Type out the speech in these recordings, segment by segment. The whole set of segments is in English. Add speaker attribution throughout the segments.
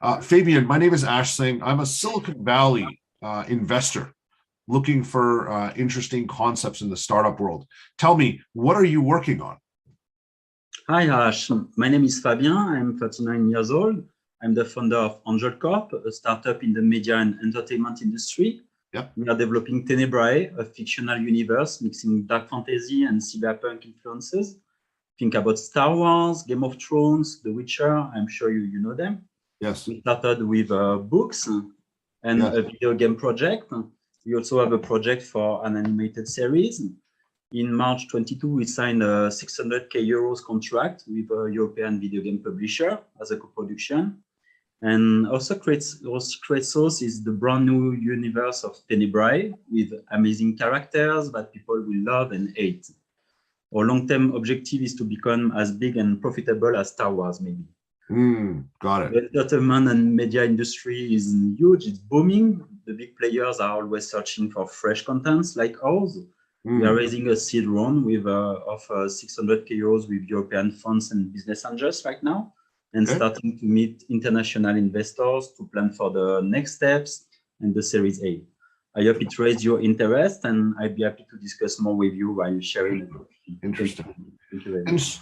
Speaker 1: Fabien, my name is Singh. I'm a Silicon Valley investor looking for interesting concepts in the startup world. Tell me, what are you working on?
Speaker 2: Hi, Ash. My name is Fabien. I'm 39 years old. I'm the founder of Angel Corp, a startup in the media and entertainment industry.
Speaker 1: Yep.
Speaker 2: We are developing TENEBRAE, a fictional universe mixing dark fantasy and cyberpunk influences. Think about Star Wars, Game of Thrones, The Witcher. I'm sure you know them.
Speaker 1: Yes.
Speaker 2: We started with books and a video game project. We also have a project for an animated series. In March 22, we signed a 600K euros contract with a European video game publisher as a co-production. And also Create Source is the brand new universe of TENEBRAE with amazing characters that people will love and hate. Our long-term objective is to become as big and profitable as Star Wars, maybe.
Speaker 1: Got it.
Speaker 2: The entertainment and media industry is huge, it's booming. The big players are always searching for fresh contents like ours. We are raising a seed round with of 600K euros with European funds and business angels right now, and starting to meet international investors to plan for the next steps and the Series A. I hope it raised your interest, and I'd be happy to discuss more with you while sharing.
Speaker 1: Interesting.
Speaker 2: Thank you very much.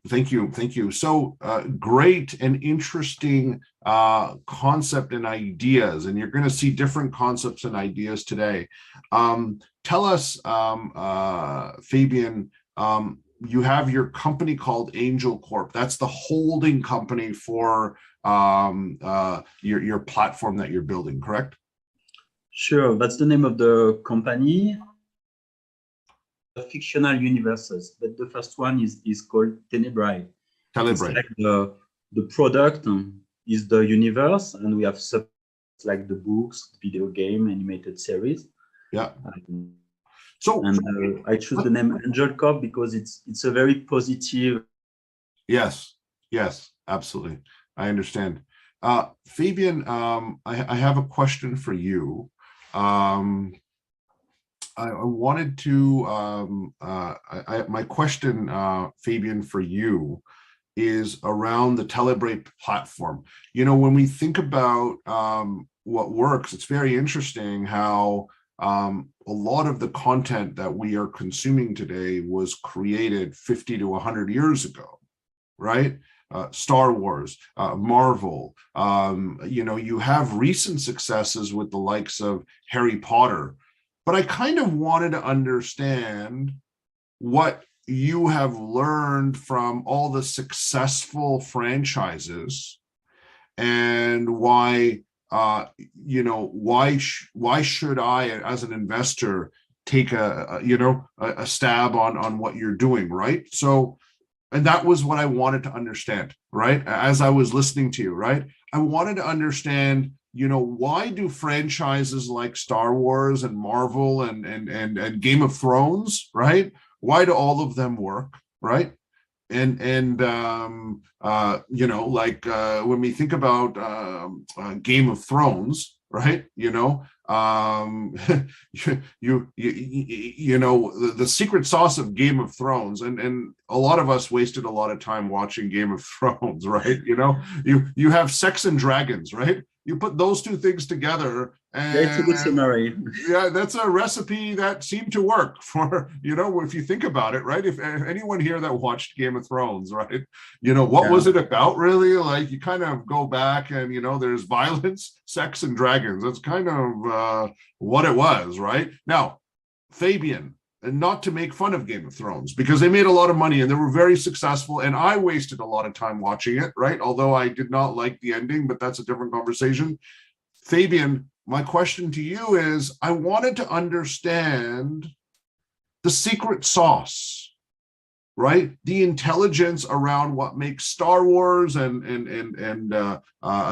Speaker 1: Thank you. So great and interesting concept and ideas, and you're going to see different concepts and ideas today. Tell us, Fabien, you have your company called Angel Corp. That's the holding company for your platform that you're building, correct?
Speaker 2: Sure, that's the name of the company. Fictional universes, but the first one is called TENEBRAE.
Speaker 1: TENEBRAE.
Speaker 2: Like the product is the universe, and we have sub like the books, video game, animated series.
Speaker 1: Yeah.
Speaker 2: So I choose the name Angel Corp because it's a very positive.
Speaker 1: Yes, absolutely. I understand. Fabien, I have a question for you. I wanted to, my question, Fabien, for you is around the TENEBRAE platform. You know, when we think about what works, it's very interesting how a lot of the content that we are consuming today was created 50 to 100 years ago, right? Star Wars, Marvel, you know, you have recent successes with the likes of Harry Potter. But I kind of wanted to understand what you have learned from all the successful franchises and why, you know, why should I, as an investor, take a stab on what you're doing, right? So, and that was what I wanted to understand, right? As I was listening to you, right? I wanted to understand, you know, why do franchises like Star Wars and Marvel and Game of Thrones, right? Why do all of them work, right? And you know, like when we think about Game of Thrones, right? You know, you know, the secret sauce of Game of Thrones, and a lot of us wasted a lot of time watching Game of Thrones, right? You know, you have sex and dragons, right? You put those two things together, and
Speaker 2: it's a good summary.
Speaker 1: Yeah, that's a recipe that seemed to work for, you know, if you think about it, right? If anyone here that watched Game of Thrones, right? You know, what was it about really? Like, you kind of go back and, you know, there's violence, sex, and dragons. That's kind of what it was, right? Now, Fabien, and not to make fun of Game of Thrones, because they made a lot of money and they were very successful, and I wasted a lot of time watching it, right? Although I did not like the ending, but that's a different conversation. Fabien, my question to you is, I wanted to understand the secret sauce, right? The intelligence around what makes Star Wars and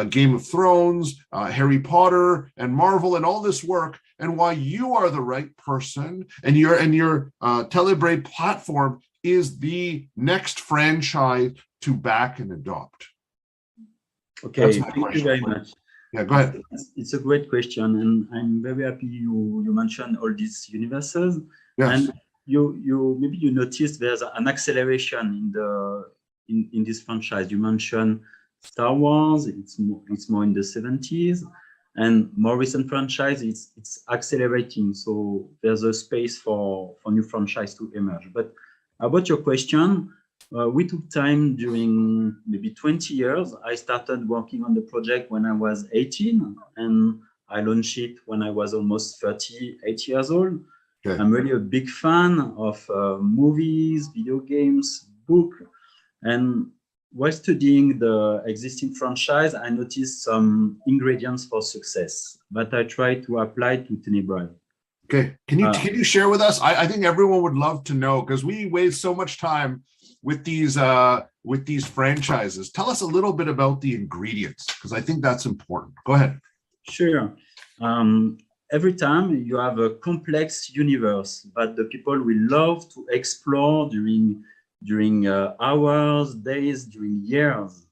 Speaker 1: Game of Thrones, Harry Potter and Marvel and all this work, and why you are the right person, and your TENEBRAE platform is the next franchise to back and adopt.
Speaker 2: Okay, thank you very much.
Speaker 1: Yeah, go ahead.
Speaker 2: It's a great question, and I'm very happy you mentioned all these universes.
Speaker 1: Yes.
Speaker 2: And maybe you noticed there's an acceleration in this franchise. You mentioned Star Wars, it's more in the 70s, and more recent franchise, it's accelerating. So there's a space for new franchise to emerge. But about your question, we took time during maybe 20 years. I started working on the project when I was 18, and I launched it when I was almost 38 years old. Okay. I'm really a big fan of movies, video games, book, and while studying the existing franchise, I noticed some ingredients for success that I try to apply to TENEBRAE.
Speaker 1: Okay, can you share with us? I think everyone would love to know, because we waste so much time with these franchises. Tell us a little bit about the ingredients, because I think that's important. Go ahead.
Speaker 2: Sure. Every time you have a complex universe that the people will love to explore during hours, days, during years.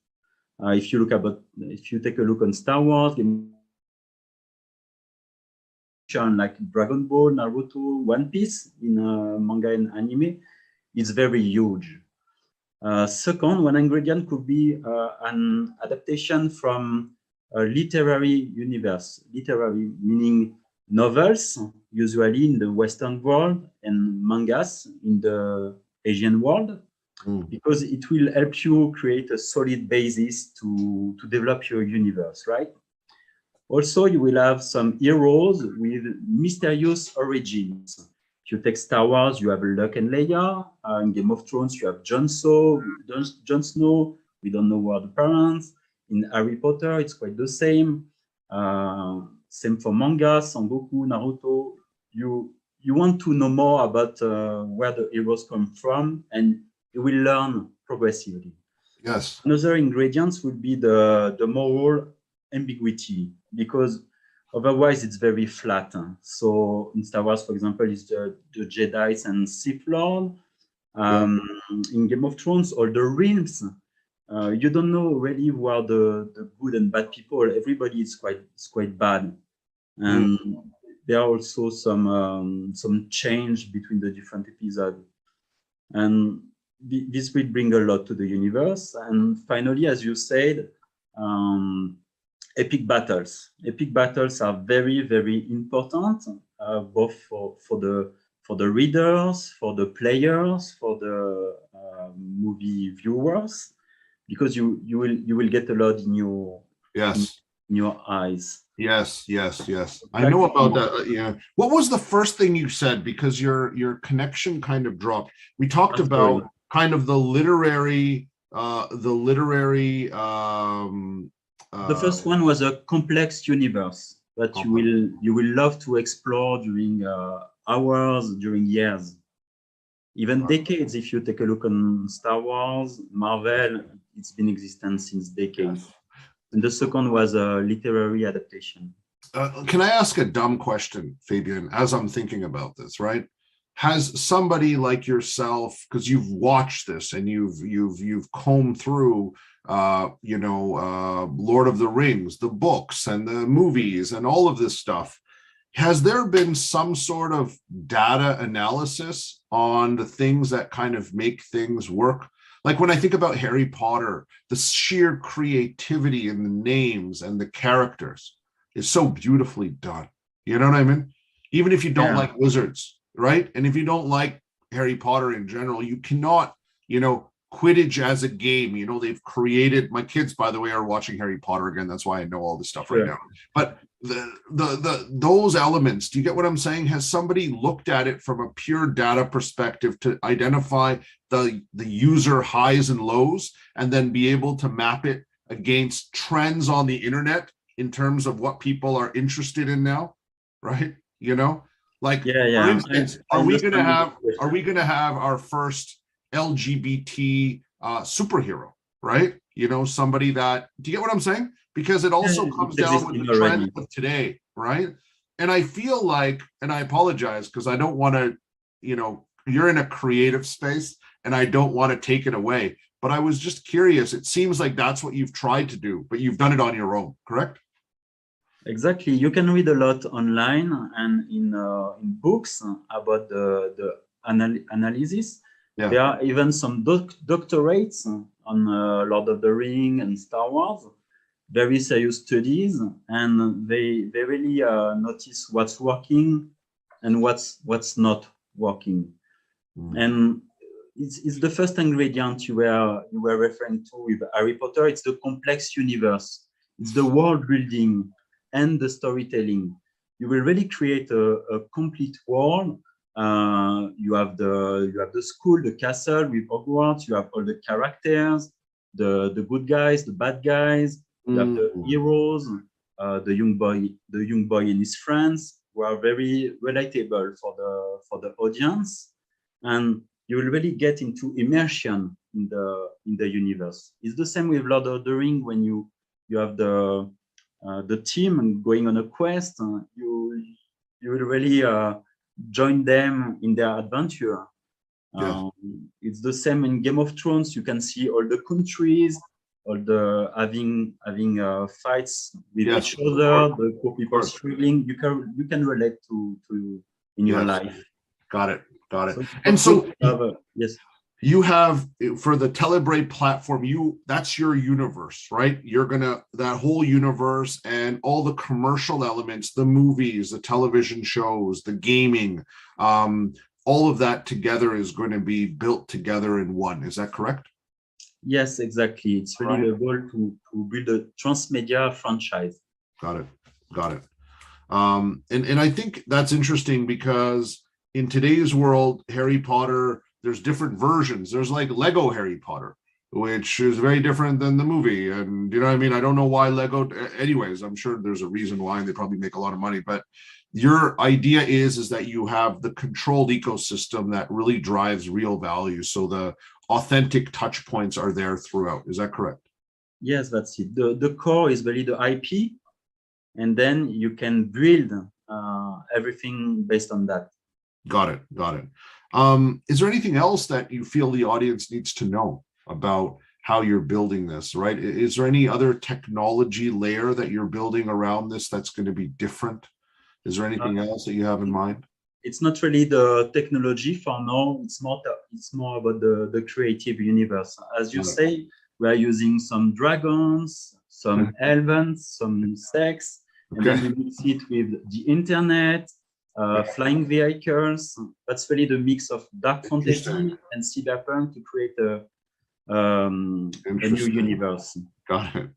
Speaker 2: If you take a look on Star Wars, like Dragon Ball, Naruto, One Piece in manga and anime, it's very huge. Second, one ingredient could be an adaptation from a literary universe. Literary meaning novels, usually in the Western world, and mangas in the Asian world, because it will help you create a solid basis to develop your universe, right? Also, you will have some heroes with mysterious origins. If you take Star Wars, you have Luke and Leia. In Game of Thrones, you have Jon Snow. We don't know who are the parents. In Harry Potter, it's quite the same. Same for manga, Son Goku, Naruto. You want to know more about where the heroes come from, and you will learn progressively.
Speaker 1: Yes.
Speaker 2: Another ingredients would be the moral ambiguity, because otherwise it's very flat. So in Star Wars, for example, it's the Jedi's and Sith Lord. In Game of Thrones, all the realms, you don't know really who are the good and bad people. Everybody is quite bad, and there are also some change between the different episodes, and this will bring a lot to the universe. And finally, as you said, epic battles. Epic battles are very, very important, both for the readers, for the players, for the movie viewers, because you will get a lot in your eyes.
Speaker 1: Yes. I know about that. Yeah. What was the first thing you said? Because your connection kind of dropped. We talked about kind of the literary.
Speaker 2: The first one was a complex universe that you will love to explore during hours, during years, even decades. If you take a look on Star Wars, Marvel, it's been existent since decades. Yes. And the second was a literary adaptation.
Speaker 1: Can I ask a dumb question, Fabien, as I'm thinking about this, right? Has somebody like yourself, because you've watched this and you've combed through Lord of the Rings, the books and the movies and all of this stuff, has there been some sort of data analysis on the things that kind of make things work? Like when I think about Harry Potter, the sheer creativity in the names and the characters is so beautifully done. You know what I mean? Even if you don't like wizards, right? And if you don't like Harry Potter in general, you cannot, Quidditch as a game, they've created, my kids, by the way, are watching Harry Potter again. That's why I know all this stuff right now. But those elements, do you get what I'm saying? Has somebody looked at it from a pure data perspective to identify the user highs and lows, and then be able to map it against trends on the internet in terms of what people are interested in now, right? For instance, are we gonna have our first LGBT superhero, right? Somebody that, do you get what I'm saying? Because it also comes down with the trend of today, right? And I feel like, and I apologize because I don't want to, you're in a creative space and I don't want to take it away, but I was just curious. It seems like that's what you've tried to do, but you've done it on your own, correct?
Speaker 2: Exactly. You can read a lot online and in books about the analysis. Yeah. There are even some doctorates on Lord of the Ring and Star Wars, very serious studies, and they really notice what's working and what's not working. And it's the first ingredient you were referring to with Harry Potter. It's the complex universe. It's the world building and the storytelling. You will really create a complete world. You have the school, the castle with Hogwarts. You have all the characters, the good guys, the bad guys. You have the heroes, the young boy and his friends, who are very relatable for the audience, and you will really get into immersion in the universe. It's the same with Lord of the Ring. When you have the team going on a quest, you will really join them in their adventure.
Speaker 1: Yeah.
Speaker 2: It's the same in Game of Thrones. You can see all the countries, all the having fights with each other, the poor people struggling. You can relate to in your life.
Speaker 1: Got it.
Speaker 2: So,
Speaker 1: And so
Speaker 2: yes,
Speaker 1: you have, for the TENEBRAE platform, that's your universe, right? You're gonna, that whole universe and all the commercial elements, the movies, the television shows, the gaming, all of that together is going to be built together in one. Is that correct?
Speaker 2: Yes, exactly. It's really the goal to build a transmedia franchise.
Speaker 1: Got it. And I think that's interesting because in today's world, Harry Potter, there's different versions. There's like Lego Harry Potter, which is very different than the movie. And you know what I mean? I don't know why Lego, anyways, I'm sure there's a reason why, and they probably make a lot of money. But your idea is that you have the controlled ecosystem that really drives real value. So the authentic touch points are there throughout. Is that correct? Yes,
Speaker 2: that's it. The core is really the IP, and then you can build everything based on that.
Speaker 1: Got it. Is there anything else that you feel the audience needs to know about how you're building this, right? Is there any other technology layer that you're building around this that's going to be different? Is there anything else that you have in mind?
Speaker 2: It's not really the technology for now. It's more about the creative universe. As you say, we are using some dragons, some elves, some sex, and then we mix it with the internet, flying vehicles. That's really the mix of Dark Fantasy and Cyberpunk to create a new universe.
Speaker 1: Got it.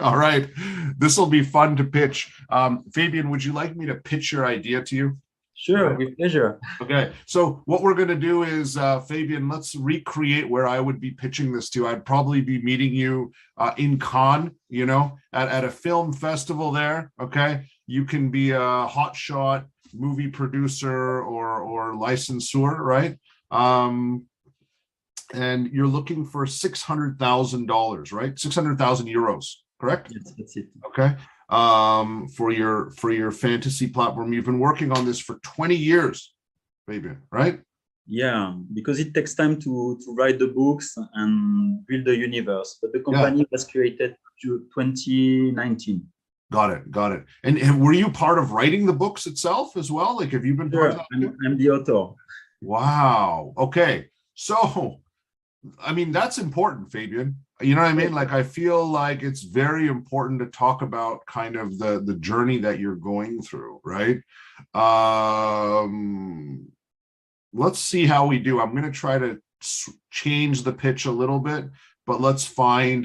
Speaker 1: All right. This will be fun to pitch. Fabien, would you like me to pitch your idea to you?
Speaker 2: Sure, with pleasure.
Speaker 1: Okay, so what we're going to do is, Fabien, let's recreate where I would be pitching this to. I'd probably be meeting you in Cannes, you know, at a film festival there, okay? You can be a hotshot movie producer or licensor, right? And you're looking for $600,000, right? 600,000 euros, correct?
Speaker 2: Yes, that's it.
Speaker 1: Okay. For your fantasy platform. You've been working on this for 20 years, Fabien, right?
Speaker 2: Yeah, because it takes time to write the books and build the universe. But the company was created to 2019.
Speaker 1: Got it. And were you part of writing the books itself as well? Like, have you been part of that?
Speaker 2: I'm the author.
Speaker 1: Wow. Okay. So, I mean, that's important, Fabien. You know what I mean? Like, I feel like it's very important to talk about kind of the journey that you're going through, right? Let's see how we do. I'm going to try to change the pitch a little bit, but let's find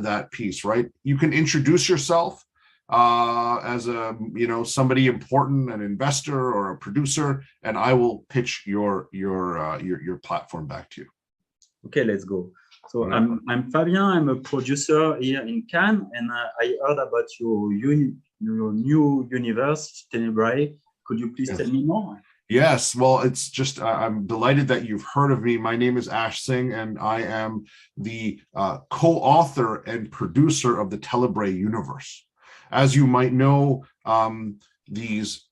Speaker 1: that piece, right? You can introduce yourself as a, somebody important, an investor or a producer, and I will pitch your platform back to you. Okay,
Speaker 2: let's go. So I'm Fabien. I'm a producer here in Cannes, and I heard about your new universe, TENEBRAE. Could you please tell me more?
Speaker 1: Yes, well, it's just, I'm delighted that you've heard of me. My name is Singh, and I am the co-author and producer of the TENEBRAE universe. As you might know, these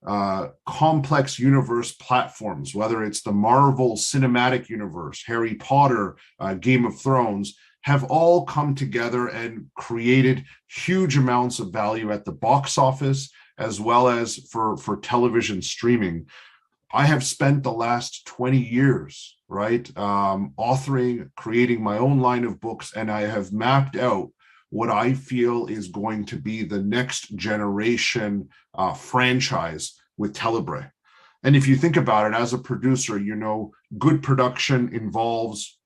Speaker 1: complex universe platforms, whether it's the Marvel Cinematic Universe, Harry Potter, Game of Thrones, have all come together and created huge amounts of value at the box office, as well as for television streaming. I have spent the last 20 years right? Authoring, creating my own line of books, and I have mapped out what I feel is going to be the next generation franchise with TENEBRAE. And if you think about it, as a producer, good production involves,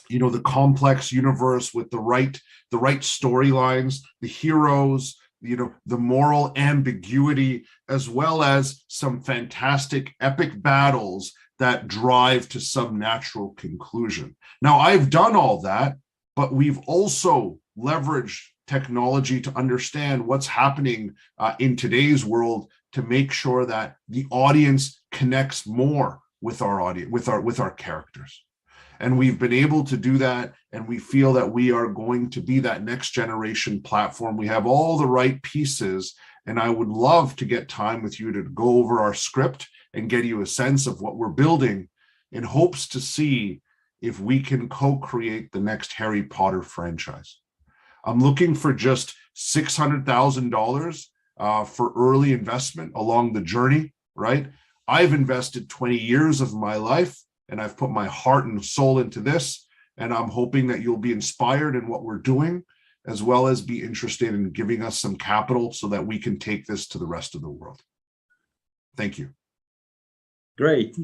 Speaker 1: the complex universe with the right storylines, the heroes, the moral ambiguity, as well as some fantastic epic battles that drive to some natural conclusion. Now, I've done all that, but we've also leveraged technology to understand what's happening in today's world to make sure that the audience connects more with our audience, with our characters. And we've been able to do that, and we feel that we are going to be that next generation platform. We have all the right pieces, and I would love to get time with you to go over our script and get you a sense of what we're building in hopes to see if we can co-create the next Harry Potter franchise. I'm looking for just $600,000 for early investment along the journey, right? I've invested 20 years of my life, and I've put my heart and soul into this, and I'm hoping that you'll be inspired in what we're doing, as well as be interested in giving us some capital so that we can take this to the rest of the world. Thank you.
Speaker 2: Great.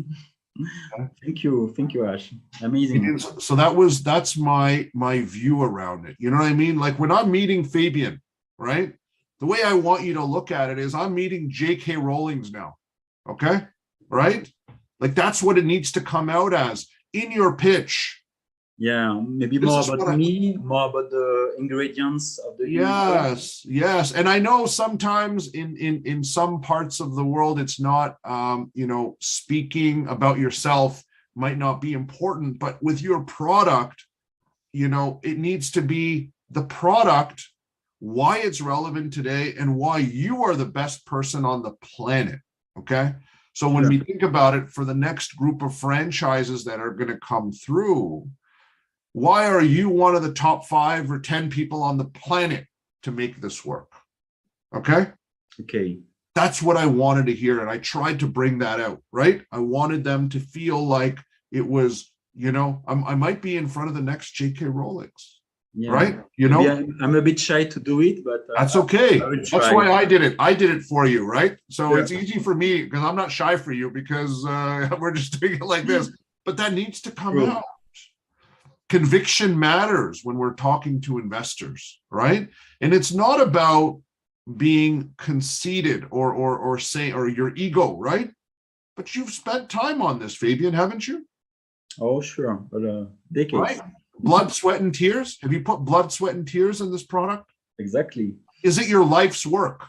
Speaker 2: Thank you, Ash. Amazing.
Speaker 1: So that's my view around it. You know what I mean? Like when I'm meeting Fabien, right? The way I want you to look at it is I'm meeting J.K. Rowling's now. Okay, right? Like that's what it needs to come out as in your pitch.
Speaker 2: Yeah, maybe more about me, more about the ingredients of the
Speaker 1: yes. And I know sometimes in some parts of the world it's not speaking about yourself might not be important, but with your product, it needs to be the product, why it's relevant today, and why you are the best person on the planet. Okay. So when we think about it for the next group of franchises that are going to come through, why are you one of the top 5 or 10 people on the planet to make this work? Okay. That's what I wanted to hear. And I tried to bring that out, right? I wanted them to feel like it was, I might be in front of the next J.K. Rowling's. Yeah. Right?
Speaker 2: I'm a bit shy to do it, but
Speaker 1: that's okay. That's why I did it. I did it for you, right? So it's easy for me because I'm not shy for you because we're just doing it like this. But that needs to come out. Conviction matters when we're talking to investors, right? And it's not about being conceited or your ego, right? But you've spent time on this, Fabien, haven't you?
Speaker 2: Oh, sure. But decades. Right?
Speaker 1: Blood, sweat, and tears. Have you put blood, sweat, and tears in this product?
Speaker 2: Exactly.
Speaker 1: Is it your life's work?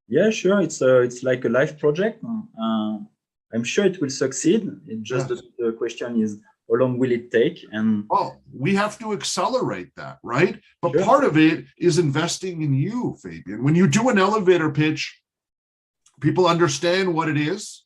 Speaker 2: Yeah, sure. It's like a life project. I'm sure it will succeed. It just the question is, how long will it take? And
Speaker 1: we have to accelerate that, right? But part of it is investing in you, Fabien. When you do an elevator pitch, people understand what it is.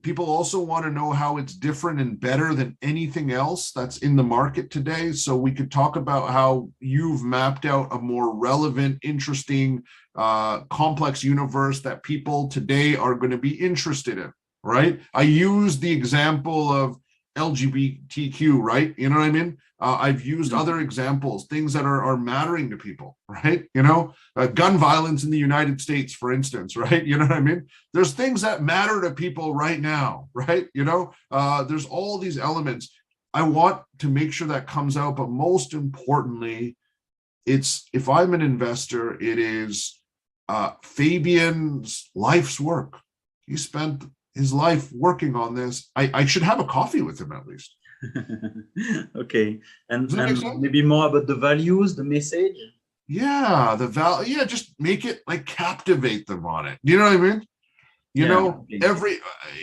Speaker 1: People also want to know how it's different and better than anything else that's in the market today. So we could talk about how you've mapped out a more relevant, interesting, complex universe that people today are going to be interested in, right? I use the example of LGBTQ, right? You know what I mean? I've used other examples, things that are mattering to people, right? Gun violence in the United States, for instance, right? You know what I mean? There's things that matter to people right now, right? There's all these elements. I want to make sure that comes out, but most importantly, if I'm an investor, it is Fabien's life's work. He spent his life working on this. I should have a coffee with him at least.
Speaker 2: Okay. And maybe more about the values, the message.
Speaker 1: Yeah, the value. Yeah, just make it like captivate them on it. You know what I mean?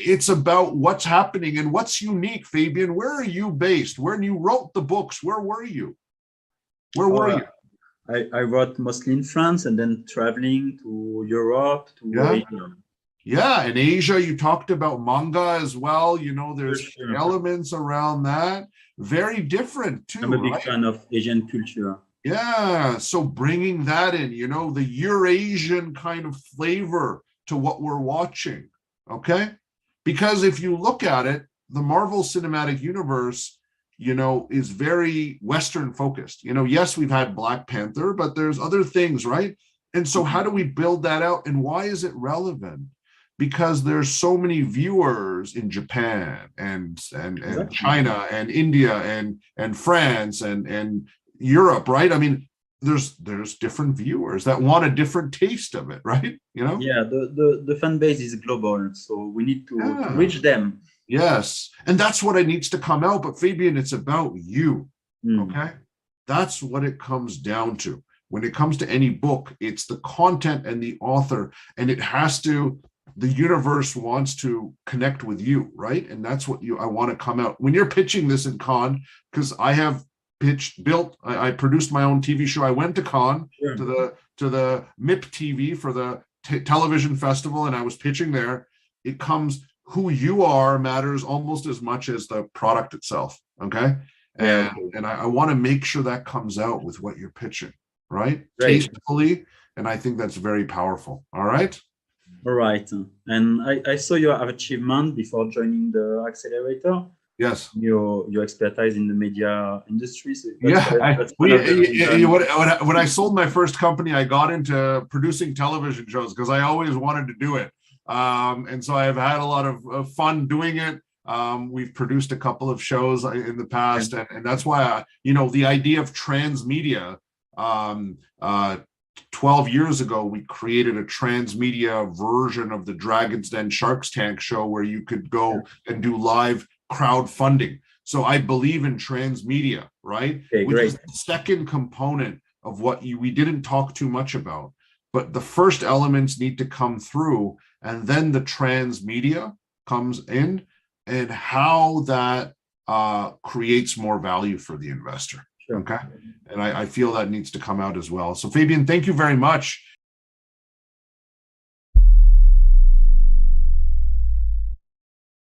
Speaker 1: It's about what's happening and what's unique, Fabien. Where are you based? When you wrote the books, where were you? Where were you?
Speaker 2: I wrote mostly in France and then traveling to Europe, to Asia.
Speaker 1: Yeah, in Asia, you talked about manga as well. There's elements around that. Very different too.
Speaker 2: I'm a big fan of Asian culture.
Speaker 1: Yeah, so bringing that in, the Eurasian kind of flavor to what we're watching, okay? Because if you look at it, the Marvel Cinematic Universe, is very Western focused. Yes, we've had Black Panther, but there's other things, right? And so how do we build that out? And why is it relevant? Because there's so many viewers in Japan and China and India and France and Europe, right? I mean, there's different viewers that want a different taste of it, right?
Speaker 2: Yeah, the fan base is global, so we need to reach them.
Speaker 1: Yes, and that's what it needs to come out. But Fabien, it's about you, okay? That's what it comes down to. When it comes to any book, it's the content and the author, and the universe wants to connect with you, right? And that's what I want to come out. When you're pitching this in Cannes, because I have I produced my own TV show. I went to Cannes, to the MIP TV for the television festival, and I was pitching there. It comes, who you are matters almost as much as the product itself, okay? And I want to make sure that comes out with what you're pitching, right? Tastefully, and I think that's very powerful, all right?
Speaker 2: All right. And I saw your achievement before joining the accelerator.
Speaker 1: Yes.
Speaker 2: Your expertise in the media industry. So
Speaker 1: when I sold my first company, I got into producing television shows because I always wanted to do it. And so I've had a lot of fun doing it. We've produced a couple of shows in the past, and that's why, the idea of transmedia, 12 years ago, we created a transmedia version of the Dragon's Den Shark's Tank show where you could go and do live crowdfunding. So I believe in transmedia, right? Which is the second component of what we didn't talk too much about. But the first elements need to come through, and then the transmedia comes in, and how that creates more value for the investor. Okay. And I feel that needs to come out as well. So Fabien, thank you very much.